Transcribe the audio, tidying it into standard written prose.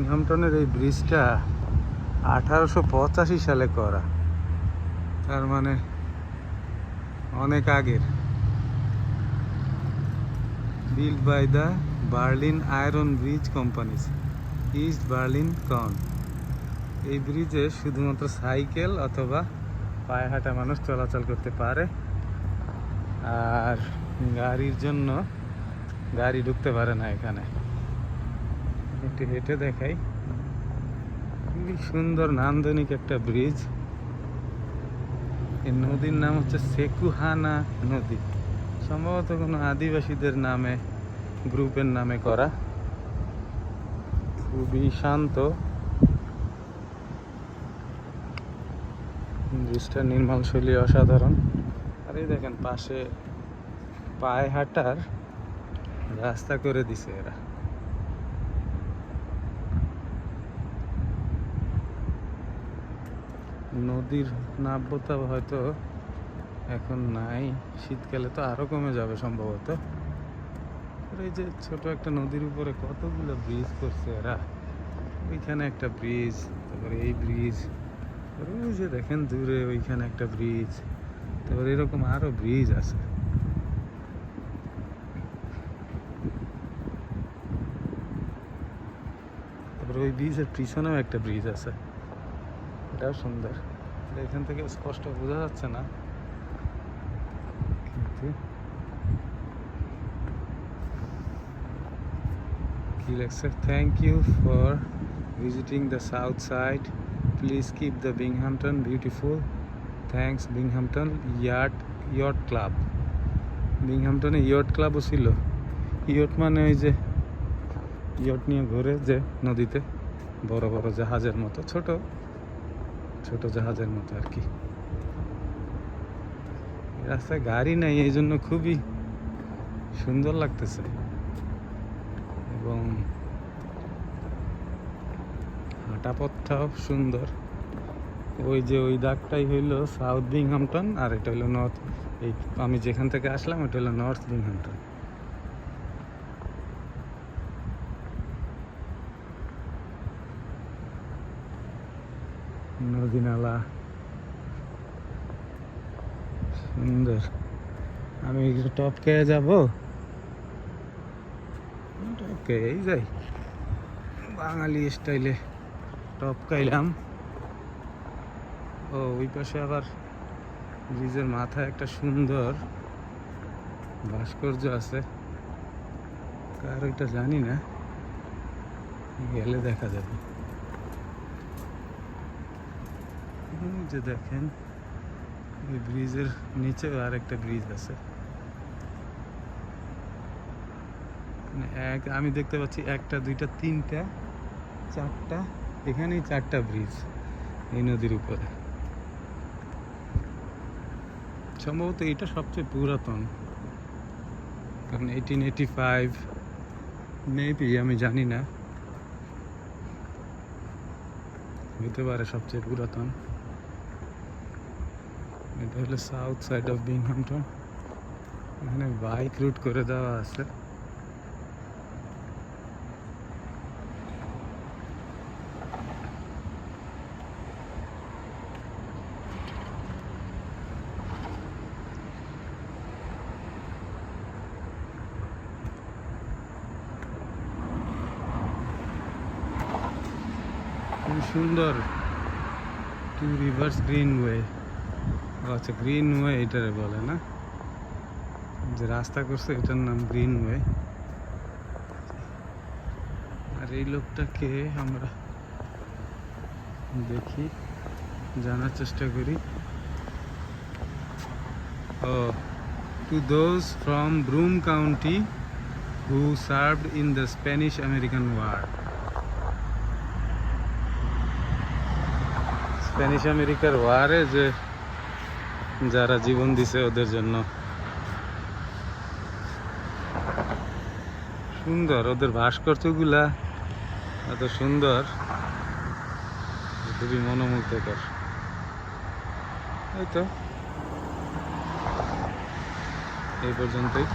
বিংহামটনের এই ব্রিজটা 1885 সালে করা, তার মানে অনেক আগের। Build by the Berlin iron bridge companies, east Berlin কন। এই ব্রিজে শুধুমাত্র সাইকেল অথবা পায়ে হাঁটা মানুষ চলাচল করতে পারে, আর গাড়ির জন্য গাড়ি ঢুকতে পারে না এখানে। একটু হেঁটে দেখাই, খুবই সুন্দর নান্দনিক একটা ব্রিজ। এই নদীর নাম হচ্ছে সেকুহানা নদী, সম্ভবত কোনো আদিবাসীদের নামে, গ্রুপের নামে করা। খুবই শান্ত, ব্রিজটার নির্মাণ শৈলী অসাধারণ। আর এই দেখেন পাশে পায়ে হাঁটার রাস্তা করে দিছে এরা। নদীর নাব্যতা হয়তো এখন নাই, শীতকালে তো আরো কমে যাবে সম্ভবত। এই যে ছোট একটা নদীর উপরে কতগুলো ব্রিজ করছে এরা। ওইখানে একটা ব্রিজ, তারপরে এই ব্রিজ, ওই যে দেখেন দূরে ওইখানে একটা ব্রিজ, তারপরে এরকম আরো ব্রিজ আছে। তারপরে ওই ব্রিজের পিছনেও একটা ব্রিজ আছে, এটাও সুন্দর। এখান থেকে স্পষ্ট বোঝা যাচ্ছে না, কিন্তু কি লেখছে, thank you for visiting the south side, please keep the Binghamton beautiful, thanks Binghamton yacht club. বিংহামটনে ইয়ট ক্লাবও ছিল। ইয়ট মানে ওই যে ইয়ট নিয়ে ঘোরে যে নদীতে, বড় বড় জাহাজের মতো, ছোট ছোট জাহাজের মতো আর কি। রাস্তায় গাড়ি নাই, এই জন্য খুবই সুন্দর লাগতেছে, এবং হাঁটা পথটাও সুন্দর। ওই যে ওই দাগটাই হইলো সাউথ বিংহামটন, আর এটা হইলো নর্থ। এই আমি যেখান থেকে আসলাম এটা হলো নর্থ বিংহামটন। নদী নালা সুন্দর। আমি টপকে যাবো, টপকেই যাই বাঙালি স্টাইলে, টপকাইলাম। ও ওই পাশে আবার ব্রিজের মাথায় একটা সুন্দর ভাস্কর্য আছে, কার ওইটা জানি না, গেলে দেখা যাবে। যে দেখেন ওই ব্রিজের নিচে আর একটা ব্রিজ আছে। আমি দেখতে পাচ্ছি একটা, দুইটা, তিনটা, চারটা, এখানেই চারটা ব্রিজ এই নদীর উপরে। সম্ভবত এটা সবচেয়ে পুরাতন, কারণ 1885 মেবি, আমি জানি না, হতে পারে সবচেয়ে পুরাতন। এটা হলো সাউথ সাইড অফ বিংহামটন, এখানে বাইক রুট করে দেওয়া আছে। খুব সুন্দর, টু রিভার্স গ্রিনওয়ে। আচ্ছা, গ্রিনওয়ে এটারে বলে না, যে রাস্তা করছে এটার নাম গ্রিনওয়ে। আর এই লোকটাকে আমরা দেখি, জানার চেষ্টা করি। ও, to those from Broome County who served in the Spanish American war. Spanish আমেরিকার ওয়ারে যে যারা জীবন দিছে ওদের জন্য। সুন্দর ওদের ভাস্কর্যগুলা, এত সুন্দর, খুবই মনোমুগ্ধকর। এই তো এই পর্যন্তই।